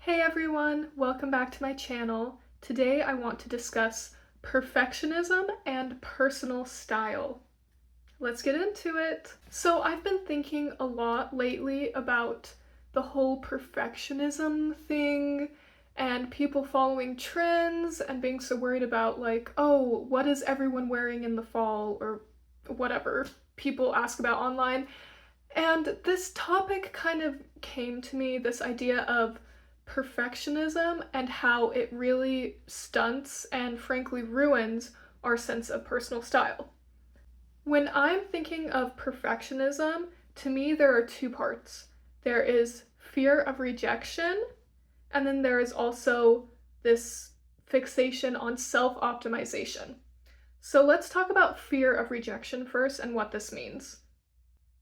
Hey everyone, welcome back to my channel. Today I want to discuss perfectionism and personal style. Let's get into it. So I've been thinking a lot lately about the whole perfectionism thing and people following trends and being so worried about like, oh, what is everyone wearing in the fall or whatever people ask about online. And this topic kind of came to me, this idea of perfectionism and how it really stunts and frankly ruins our sense of personal style. When I'm thinking of perfectionism, to me there are two parts. There is fear of rejection, and then there is also this fixation on self optimization. So let's talk about fear of rejection first and what this means.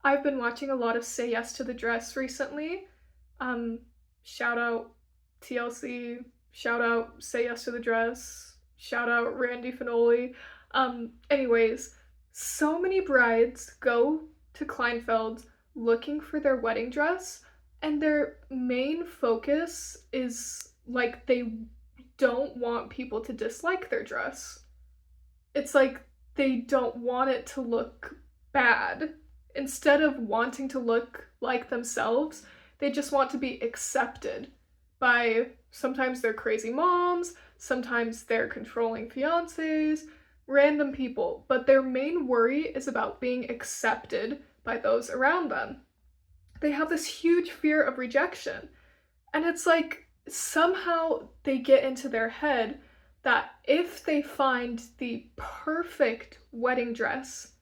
I've been watching a lot of Say Yes to the Dress recently. Um, Shout out TLC, shout out Say Yes to the Dress, shout out Randy Finoli. Anyways, so many brides go to Kleinfeld looking for their wedding dress, and their main focus is like they don't want people to dislike their dress. It's like they don't want it to look bad. Instead of wanting to look like themselves, they just want to be accepted by sometimes their crazy moms, sometimes their controlling fiancés, random people. But their main worry is about being accepted by those around them. They have this huge fear of rejection. And it's like somehow they get into their head that if they find the perfect wedding dress,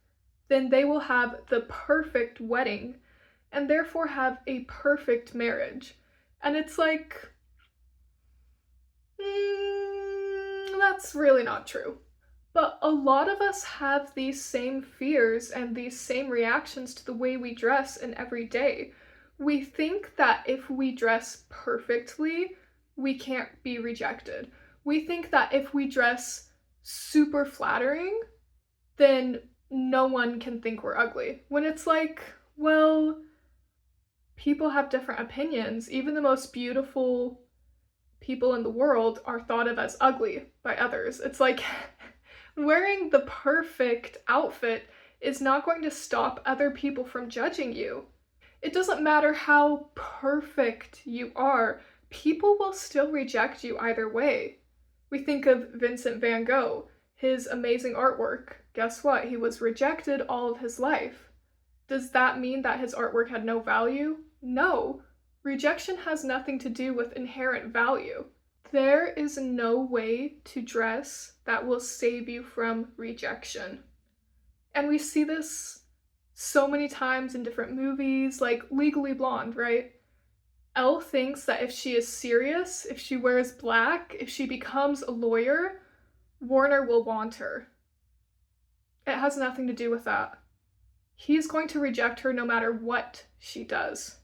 then they will have the perfect wedding and therefore have a perfect marriage. And it's like, that's really not true. But a lot of us have these same fears and these same reactions to the way we dress in every day. We think that if we dress perfectly, we can't be rejected. We think that if we dress super flattering, then no one can think we're ugly. When it's like, well, people have different opinions. Even the most beautiful people in the world are thought of as ugly by others. It's like wearing the perfect outfit is not going to stop other people from judging you. It doesn't matter how perfect you are, people will still reject you either way. We think of Vincent van Gogh, his amazing artwork. Guess what? He was rejected all of his life. Does that mean that his artwork had no value? No. Rejection has nothing to do with inherent value. There is no way to dress that will save you from rejection. And we see this so many times in different movies, like Legally Blonde, right? Elle thinks that if she is serious, if she wears black, if she becomes a lawyer, Warner will want her. It has nothing to do with that. He's going to reject her no matter what she does.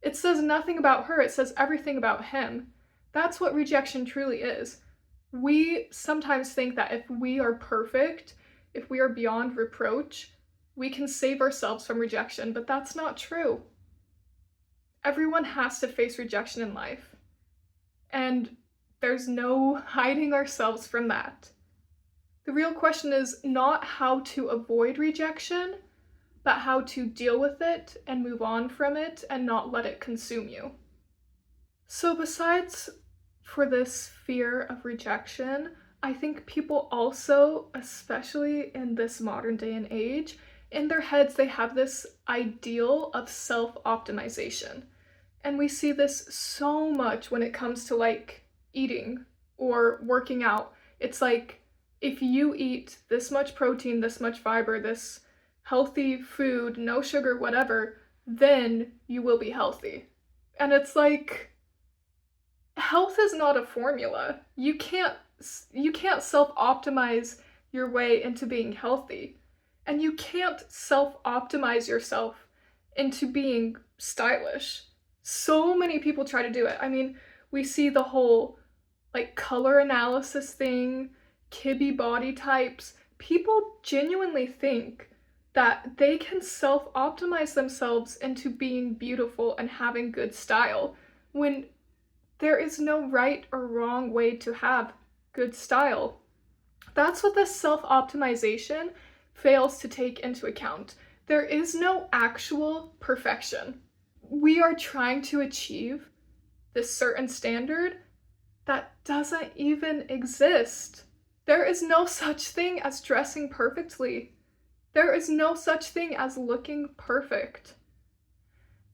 It says nothing about her, it says everything about him. That's what rejection truly is. We sometimes think that if we are perfect, if we are beyond reproach, we can save ourselves from rejection, but that's not true. Everyone has to face rejection in life, and there's no hiding ourselves from that. The real question is not how to avoid rejection, but how to deal with it and move on from it and not let it consume you. So besides for this fear of rejection, I think people also, especially in this modern day and age, in their heads they have this ideal of self-optimization. And we see this so much when it comes to like eating or working out. It's like if you eat this much protein, this much fiber, this healthy food, no sugar, whatever, then you will be healthy. And it's like, health is not a formula. You can't self-optimize your way into being healthy. And you can't self-optimize yourself into being stylish. So many people try to do it. I mean, we see the whole like color analysis thing, Kibbe body types. People genuinely think that they can self-optimize themselves into being beautiful and having good style when There is no right or wrong way to have good style. That's what this self-optimization fails to take into account. There is no actual perfection. We are trying to achieve this certain standard that doesn't even exist. There is no such thing as dressing perfectly. There is no such thing as looking perfect.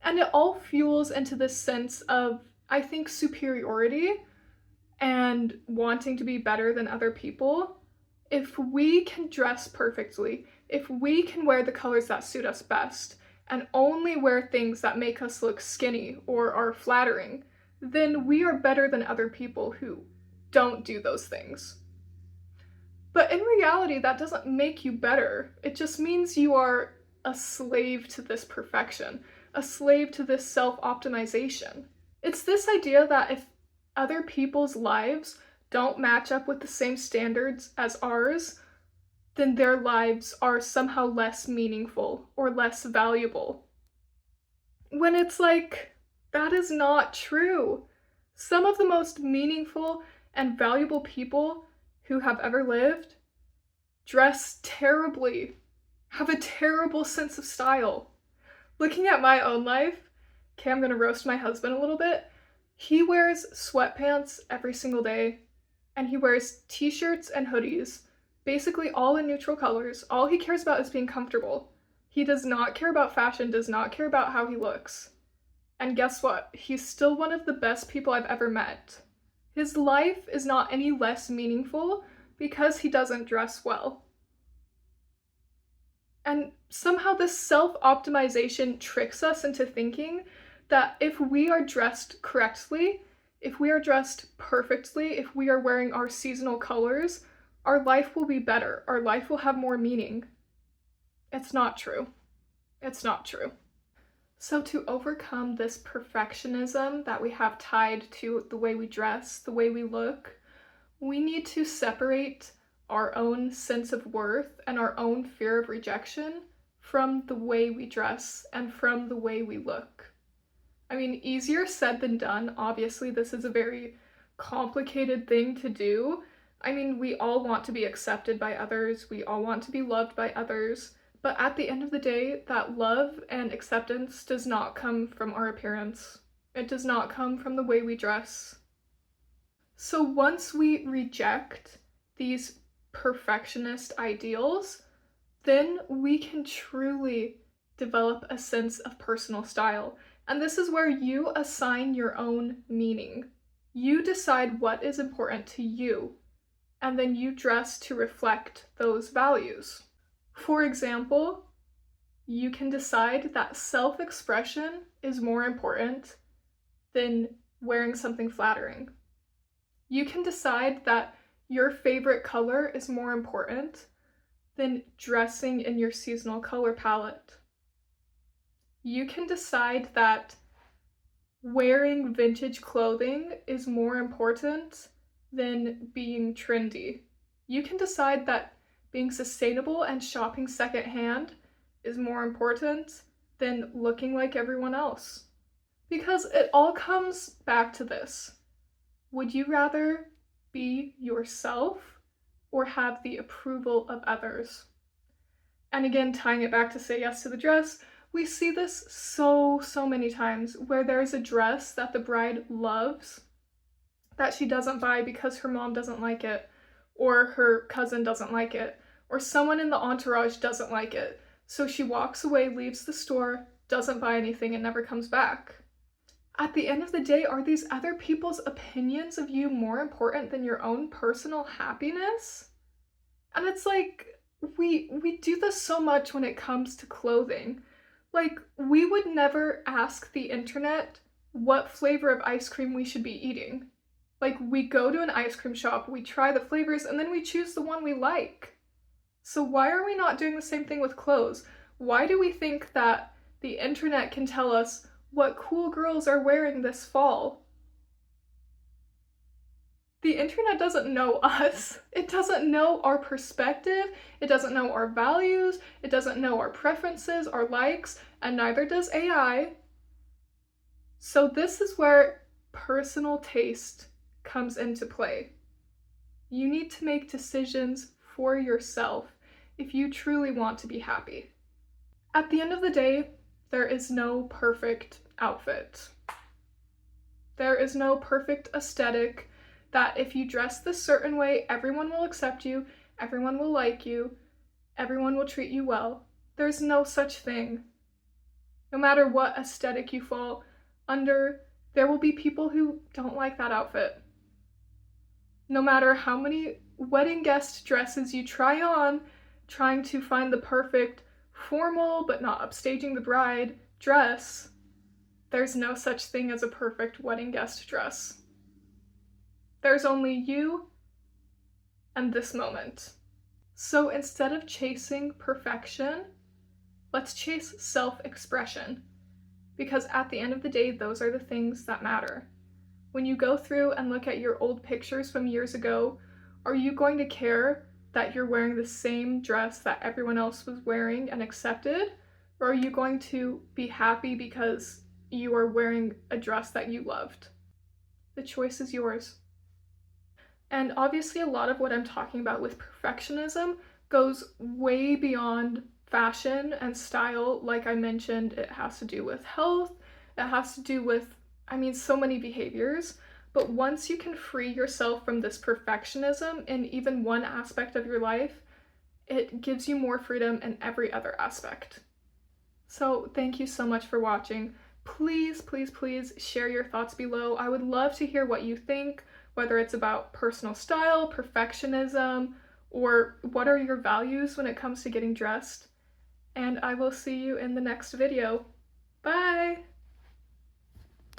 And it all fuels into this sense of, I think, superiority and wanting to be better than other people. If we can dress perfectly, if we can wear the colors that suit us best, and only wear things that make us look skinny or are flattering, then we are better than other people who don't do those things. But in reality, that doesn't make you better. It just means you are a slave to this perfection, a slave to this self-optimization. It's this idea that if other people's lives don't match up with the same standards as ours, then their lives are somehow less meaningful or less valuable. When it's like, that is not true. Some of the most meaningful and valuable people who have ever lived dress terribly, have a terrible sense of style. Looking at my own life, okay, I'm gonna roast my husband a little bit. He wears sweatpants every single day, and he wears t-shirts and hoodies, basically all in neutral colors. All he cares about is being comfortable. He does not care about fashion, does not care about how he looks. And guess what? He's still one of the best people I've ever met. His life is not any less meaningful because he doesn't dress well. And somehow this self-optimization tricks us into thinking that if we are dressed correctly, if we are dressed perfectly, if we are wearing our seasonal colors, our life will be better. Our life will have more meaning. It's not true. It's not true. So to overcome this perfectionism that we have tied to the way we dress, the way we look, we need to separate our own sense of worth and our own fear of rejection from the way we dress and from the way we look. I mean, easier said than done. Obviously, this is a very complicated thing to do. I mean, we all want to be accepted by others. We all want to be loved by others. But at the end of the day, that love and acceptance does not come from our appearance. It does not come from the way we dress. So once we reject these perfectionist ideals, then we can truly develop a sense of personal style. And this is where you assign your own meaning. You decide what is important to you, and then you dress to reflect those values. For example, you can decide that self-expression is more important than wearing something flattering. You can decide that your favorite color is more important than dressing in your seasonal color palette. You can decide that wearing vintage clothing is more important than being trendy. You can decide that being sustainable and shopping secondhand is more important than looking like everyone else. Because it all comes back to this. Would you rather be yourself or have the approval of others? And again, tying it back to Say Yes to the Dress, we see this so many times where there's a dress that the bride loves that she doesn't buy because her mom doesn't like it, or her cousin doesn't like it, or someone in the entourage doesn't like it. So she walks away, leaves the store, doesn't buy anything, and never comes back. At the end of the day, are these other people's opinions of you more important than your own personal happiness? And it's like, we do this so much when it comes to clothing. Like, we would never ask the internet what flavor of ice cream we should be eating. Like, we go to an ice cream shop, we try the flavors, and then we choose the one we like. So why are we not doing the same thing with clothes? Why do we think that the internet can tell us what cool girls are wearing this fall? The internet doesn't know us. It doesn't know our perspective. It doesn't know our values. It doesn't know our preferences, our likes, and neither does AI. So this is where personal taste comes into play. You need to make decisions for yourself if you truly want to be happy. At the end of the day, there is no perfect outfit. There is no perfect aesthetic that if you dress this certain way, everyone will accept you, everyone will like you, everyone will treat you well. There's no such thing. No matter what aesthetic you fall under, there will be people who don't like that outfit. No matter how many wedding guest dresses you try on, trying to find the perfect formal but not upstaging the bride dress, there's no such thing as a perfect wedding guest dress. There's only you and this moment. So instead of chasing perfection, let's chase self-expression. Because at the end of the day, those are the things that matter. When you go through and look at your old pictures from years ago, are you going to care that you're wearing the same dress that everyone else was wearing and accepted? Or are you going to be happy because you are wearing a dress that you loved? The choice is yours. And obviously a lot of what I'm talking about with perfectionism goes way beyond fashion and style. Like I mentioned, it has to do with health, it has to do with, so many behaviors. But once you can free yourself from this perfectionism in even one aspect of your life, it gives you more freedom in every other aspect. So thank you so much for watching. Please, please, please share your thoughts below. I would love to hear what you think, whether it's about personal style, perfectionism, or what are your values when it comes to getting dressed. And I will see you in the next video. Bye!